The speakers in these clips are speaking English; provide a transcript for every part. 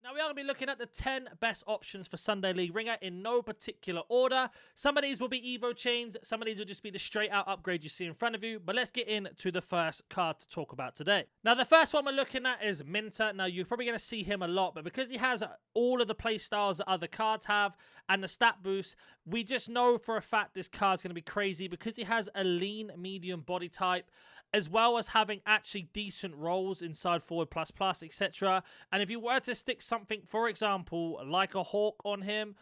Now, we are going to be looking at the 10 best options for Sunday League Ringer in no particular order. Some of these will be Evo chains. Some of these will just be the straight-out upgrade you see in front of you. But let's get into the first card to talk about today. Now, the first one we're looking at is Minter. Now, you're probably going to see him a lot, but because he has all of the playstyles that other cards have and the stat boost, we just know for a fact this card's going to be crazy because he has a lean, medium body type, as well as having actually decent rolls inside forward plus plus, etc. And if you were to stick something, for example, like a Hawk on him,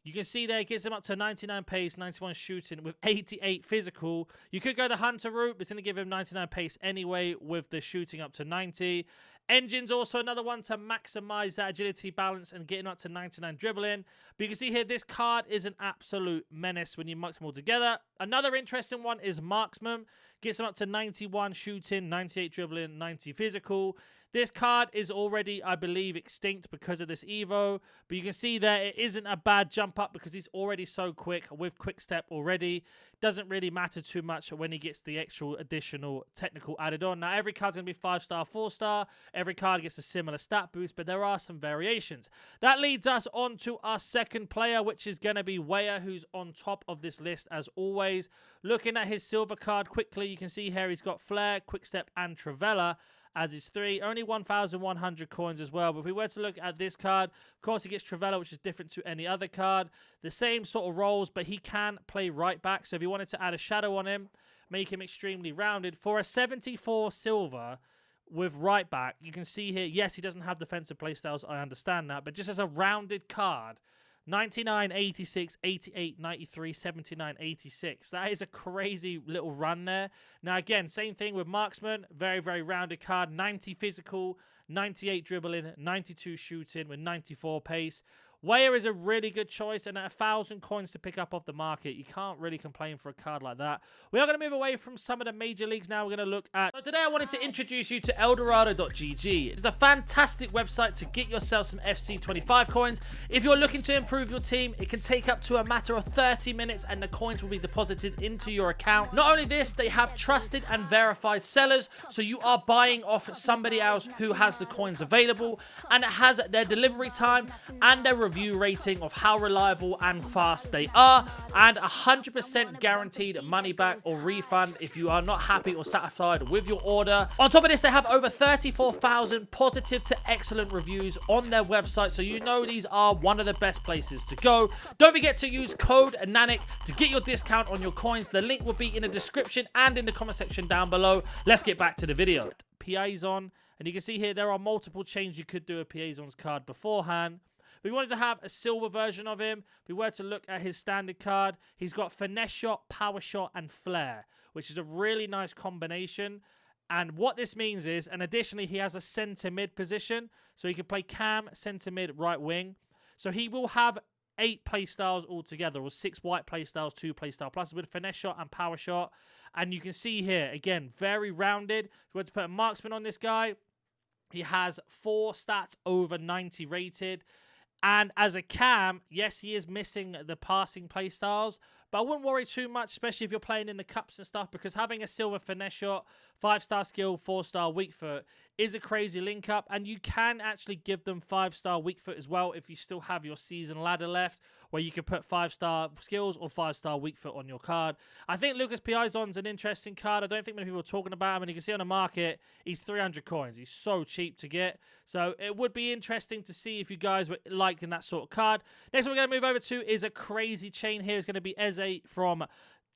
you can see there it gives him up to 99 pace, 91 shooting with 88 physical. You could go the Hunter route, but it's going to give him 99 pace anyway with the shooting up to 90. Engine's also another one to maximize that agility balance and getting up to 99 dribbling. But you can see here, this card is an absolute menace when you mix them all together. Another interesting one is Marksman. Gets him up to 91 shooting, 98 dribbling, 90 physical. This card is already, I believe, extinct because of this Evo. But you can see there it isn't a bad jump up because he's already so quick with quick step already. Doesn't really matter too much when he gets the actual additional technical added on. Now, every card's going to be 5-star, 4-star. Every card gets a similar stat boost, but there are some variations. That leads us on to our second player, which is going to be Weyer, who's on top of this list as always. Looking at his silver card quickly, you can see here he's got Flare, Quick Step, and Travella as his 3. Only 1,100 coins as well. But if we were to look at this card, of course he gets Travella, which is different to any other card. The same sort of roles, but he can play right back. So if you wanted to add a shadow on him, make him extremely rounded. For a 74 silver with right back, you can see here, yes, he doesn't have defensive playstyles, I understand that. But just as a rounded card, 99, 86, 88, 93, 79, 86. That is a crazy little run there. Now, again, same thing with Marksman. Very, very rounded card. 90 physical, 98 dribbling, 92 shooting with 94 pace. Weyer is a really good choice, and at 1,000 coins to pick up off the market, you can't really complain for a card like that. We are going to move away from some of the major leagues now. We're going to look at... So today I wanted to introduce you to Eldorado.gg. It's a fantastic website to get yourself some FC25 coins. If you're looking to improve your team, it can take up to a matter of 30 minutes, and the coins will be deposited into your account. Not only this, they have trusted and verified sellers, so you are buying off somebody else who has the coins available, and it has their delivery time and their review rating of how reliable and fast they are, and 100% guaranteed money back or refund if you are not happy or satisfied with your order. On top of this, they have over 34,000 positive to excellent reviews on their website, so you know these are one of the best places to go. Don't forget to use code NANIC to get your discount on your coins. The link will be in the description and in the comment section down below. Let's get back to the video. Piazon, and you can see here there are multiple chains you could do a Piazon's card beforehand. We wanted to have a silver version of him. If we were to look at his standard card, he's got Finesse Shot, Power Shot, and Flare, which is a really nice combination. And what this means is, and additionally, he has a centre mid position. So he can play cam, centre mid, right wing. So he will have 8 playstyles altogether, or 6 white playstyles, 2 playstyle pluses with Finesse Shot and Power Shot. And you can see here, again, very rounded. If we were to put a Marksman on this guy, he has 4 stats over 90 rated. And as a cam, yes, he is missing the passing playstyles, but I wouldn't worry too much, especially if you're playing in the cups and stuff, because having a silver finesse shot, 5-star skill, 4-star weak foot is a crazy link up, and you can actually give them 5-star weak foot as well if you still have your season ladder left, where you can put 5-star skills or 5-star weak foot on your card. I think Lucas Piazon's an interesting card. I don't think many people are talking about him, and you can see on the market, he's 300 coins. He's so cheap to get, so it would be interesting to see if you guys were liking that sort of card. Next one we're going to move over to is a crazy chain here. It's going to be Eze from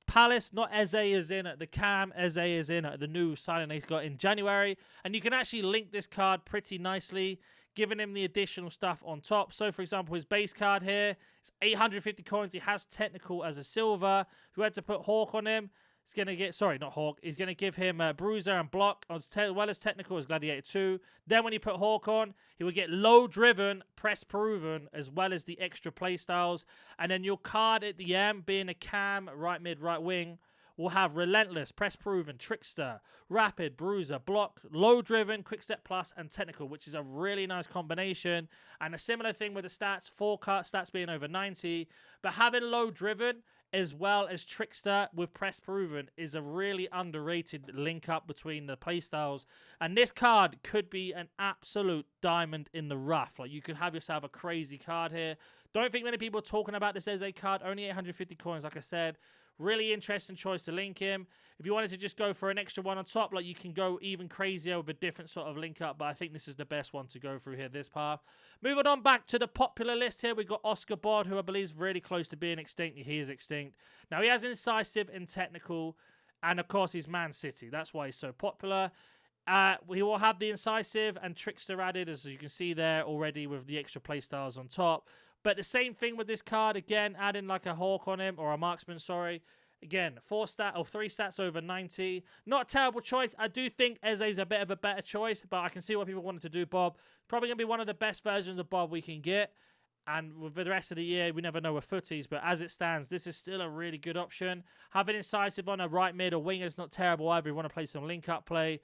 Palace, not Eze as in the cam, Eze as in the new signing they got in January. And you can actually link this card pretty nicely, giving him the additional stuff on top. So, for example, his base card here, it's 850 coins. He has technical as a silver. If we had to put Hawk on him, it's going to get, sorry, not Hawk. He's going to give him a Bruiser and Block, as well as technical as Gladiator 2. Then when you put Hawk on, he will get low driven, press proven, as well as the extra playstyles. And then your card at the end, being a cam, right mid, right wing, will have Relentless, Press Proven, Trickster, Rapid, Bruiser, Block, Low Driven, Quick Step Plus, and Technical, which is a really nice combination. And a similar thing with the stats, 4 stats being over 90. But having Low Driven as well as Trickster with Press Proven is a really underrated link up between the playstyles. And this card could be an absolute diamond in the rough. Like, you could have yourself a crazy card here. Don't think many people are talking about this as a card. Only 850 coins, like I said. Really interesting choice to link him. If you wanted to just go for an extra one on top, like, you can go even crazier with a different sort of link up, but I think this is the best one to go through here, this path. Moving on back to the popular list here, we've got Oscar Bod, who I believe is really close to being extinct. He is extinct. Now, he has incisive and technical, and of course, he's Man City. That's why he's so popular. We will have the incisive and trickster added, as you can see there already with the extra playstyles on top. But the same thing with this card, again, adding like a hawk on him, or a marksman, sorry. Again, 3 stats over 90. Not a terrible choice. I do think Eze's a bit of a better choice, but I can see what people wanted to do, Bob. Probably going to be one of the best versions of Bob we can get. And with the rest of the year, we never know with footies, but as it stands, this is still a really good option. Having incisive on a right mid or winger is not terrible either. If you want to play some link-up play.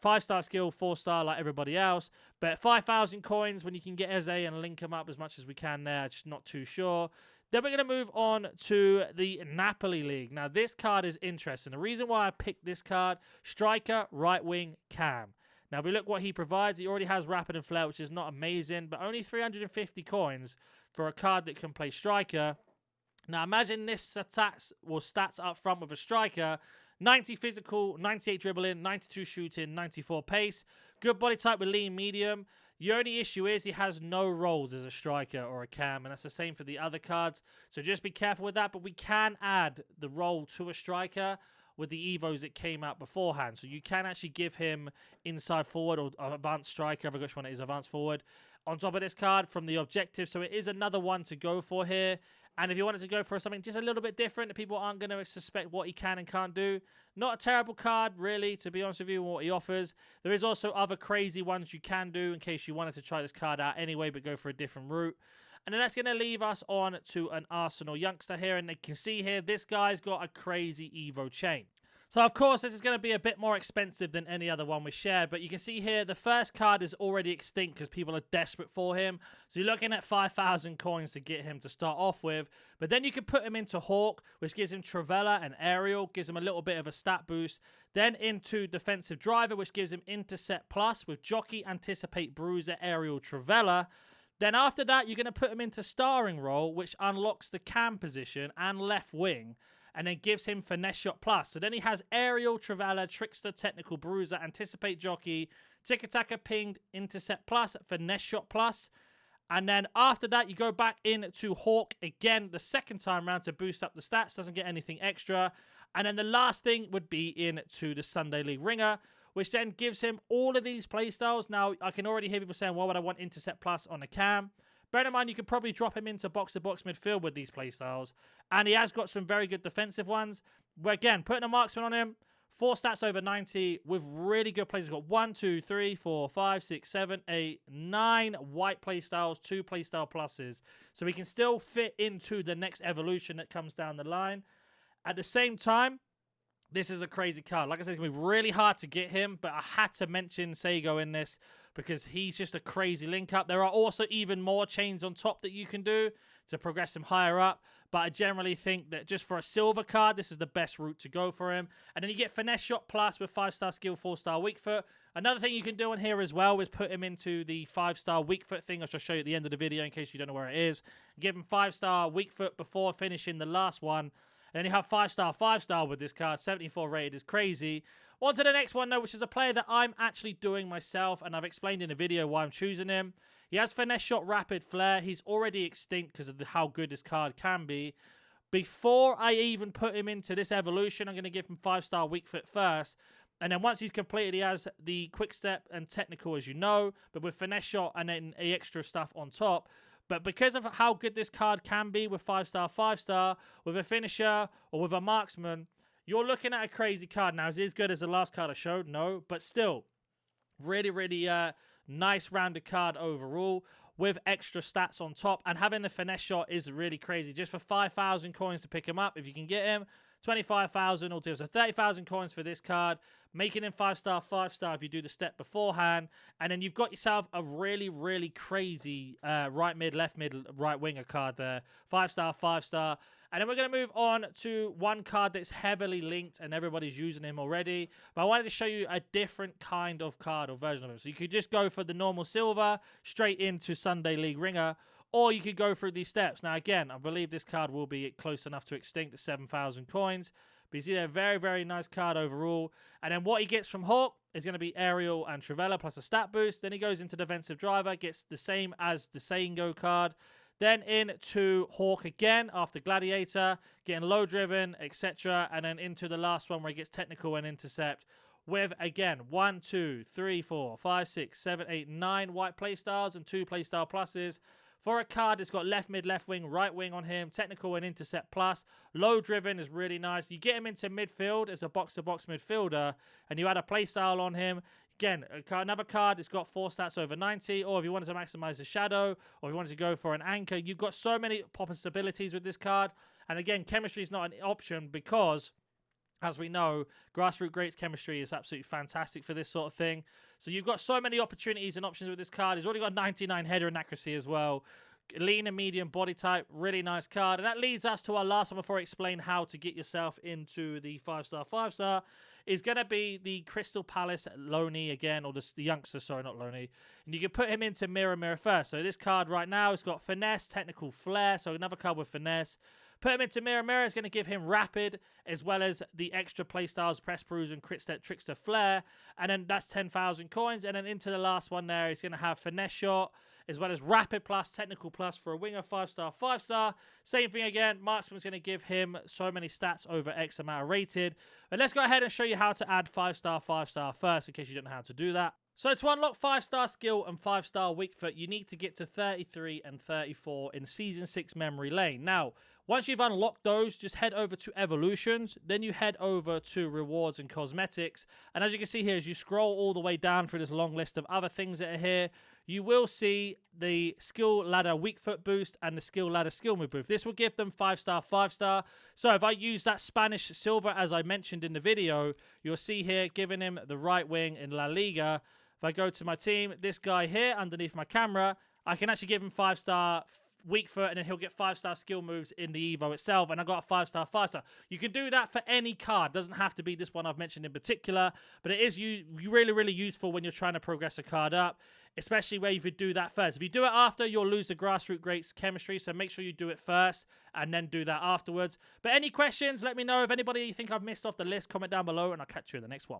5-star skill, 4-star like everybody else. But 5,000 coins when you can get Eze and link him up as much as we can there. Just not too sure. Then we're going to move on to the Napoli League. Now, this card is interesting. The reason why I picked this card, striker, right wing, cam. Now, if we look what he provides, he already has rapid and flair, which is not amazing, but only 350 coins for a card that can play striker. Now, imagine this stats up front with a striker. 90 physical, 98 dribbling, 92 shooting, 94 pace. Good body type with lean medium. The only issue is he has no roles as a striker or a cam, and that's the same for the other cards. So just be careful with that, but we can add the role to a striker with the Evos that came out beforehand. So you can actually give him inside forward or advanced striker, I forgot which one it is, advanced forward, on top of this card from the objective. So it is another one to go for here. And if you wanted to go for something just a little bit different that people aren't going to suspect what he can and can't do, not a terrible card, really, to be honest with you, what he offers. There is also other crazy ones you can do in case you wanted to try this card out anyway, but go for a different route. And then that's going to leave us on to an Arsenal youngster here. And you can see here, this guy's got a crazy Evo chain. So, of course, this is going to be a bit more expensive than any other one we shared. But you can see here, the first card is already extinct because people are desperate for him. So, you're looking at 5,000 coins to get him to start off with. But then you can put him into Hawk, which gives him Travella and Aerial, gives him a little bit of a stat boost. Then into Defensive Driver, which gives him Intercept Plus with Jockey, Anticipate, Bruiser, Aerial, Travella. Then after that, you're going to put him into Starring Role, which unlocks the cam position and left wing. And then gives him Finesse Shot Plus. So then he has Aerial, Travella, Trickster, Technical, Bruiser, Anticipate, Jockey, Tick Attacker, Pinged, Intercept Plus, Finesse Shot Plus. And then after that, you go back into Hawk again the second time round to boost up the stats. Doesn't get anything extra. And then the last thing would be into the Sunday League Ringer, which then gives him all of these playstyles. Now, I can already hear people saying, why would I want Intercept Plus on a cam? Bear in mind, you could probably drop him into box-to-box midfield with these playstyles. And he has got some very good defensive ones. Where, again, putting a marksman on him, 4 stats over 90 with really good plays. He's got 1, 2, 3, 4, 5, 6, 7, 8, 9 white playstyles, 2 playstyle pluses. So he can still fit into the next evolution that comes down the line. At the same time, this is a crazy card. Like I said, it's going to be really hard to get him, but I had to mention Sego in this because he's just a crazy link-up. There are also even more chains on top that you can do to progress him higher up, but I generally think that just for a silver card, this is the best route to go for him. And then you get Finesse Shot Plus with 5-star skill, 4-star weak foot. Another thing you can do on here as well is put him into the 5-star weak foot thing, which I'll show you at the end of the video in case you don't know where it is. Give him 5-star weak foot before finishing the last one. And then you have 5-star with this card. 74 rated is crazy. On to the next one, though, which is a player that I'm actually doing myself, and I've explained in the video why I'm choosing him. He has Finesse Shot, Rapid, Flair. He's already extinct because of how good this card can be. Before I even put him into this evolution, I'm going to give him 5-star weak foot first. And then once he's completed, he has the quick step and technical, as you know, but with Finesse Shot and then the extra stuff on top. But because of how good this card can be with 5-star, with a finisher, or with a marksman, you're looking at a crazy card. Now, is it as good as the last card I showed? No, but still, really, really nice rounded card overall with extra stats on top. And having the Finesse Shot is really crazy. Just for 5,000 coins to pick him up, if you can get him, 25,000 altogether. So 30,000 coins for this card, making him 5-star, 5-star if you do the step beforehand. And then you've got yourself a really, really crazy right mid, left mid, right winger card there. 5-star, 5-star. And then we're going to move on to one card that's heavily linked and everybody's using him already. But I wanted to show you a different kind of card or version of him. So you could just go for the normal silver, straight into Sunday League Ringer, or you could go through these steps. Now, again, I believe this card will be close enough to extinct at 7,000 coins. But you see, a very, very nice card overall. And then what he gets from Hawk is going to be Aerial and Travella plus a stat boost. Then he goes into Defensive Driver, gets the same as the Saingo card. Then into Hawk again after Gladiator, getting low driven, etc. And then into the last one where he gets Technical and Intercept with, again, 1, 2, 3, 4, 5, 6, 7, 8, 9 white playstyles and 2 playstyle pluses. For a card that's got left mid, left wing, right wing on him, Technical and Intercept plus. Low driven is really nice. You get him into midfield as a box-to-box midfielder, and you add a playstyle on him. Again, another card that's got 4 stats over 90, or if you wanted to maximize the shadow, or if you wanted to go for an anchor, you've got so many possibilities with this card. And again, chemistry is not an option because, as we know, Grassroot Greats chemistry is absolutely fantastic for this sort of thing. So you've got so many opportunities and options with this card. He's already got 99 header and accuracy as well. Lean and medium body type, really nice card. And that leads us to our last one before I explain how to get yourself into the 5-star, 5-star. Is going to be the Crystal Palace Loney again, or the youngster, sorry, not Loney. And you can put him into Mirror first. So this card right now has got Finesse, Technical Flair, so another card with Finesse. Put him into Mirror is going to give him Rapid, as well as the extra playstyles, Press, Bruise, and Crit Step, Trickster, Flair. And then that's 10,000 coins. And then into the last one there, he's going to have Finesse Shot, as well as Rapid plus, Technical plus for a winger, 5-star, 5-star. Same thing again, Marksman's going to give him so many stats over X amount of rated. But let's go ahead and show you how to add 5-star, 5-star first, in case you don't know how to do that. So to unlock 5-star skill and 5-star weak foot, you need to get to 33 and 34 in Season 6 Memory Lane. Now, once you've unlocked those, just head over to Evolutions, then you head over to Rewards and Cosmetics. And as you can see here, as you scroll all the way down through this long list of other things that are here, you will see the skill ladder weak foot boost and the skill ladder skill move boost. This will give them 5-star, 5-star. So if I use that Spanish silver, as I mentioned in the video, you'll see here giving him the right wing in La Liga. If I go to my team, this guy here underneath my camera, I can actually give him 5-star weak foot, and then he'll get 5-star skill moves in the Evo itself, and I got a 5-star, 5-star. You can do that for any card. Doesn't have to be this one I've mentioned in particular, but it is really, really useful when you're trying to progress a card up, especially where you could do that first. If you do it after, you'll lose the Grassroot Greats chemistry, so make sure you do it first and then do that afterwards. But any questions, let me know. If anybody you think I've missed off the list, comment down below, and I'll catch you in the next one.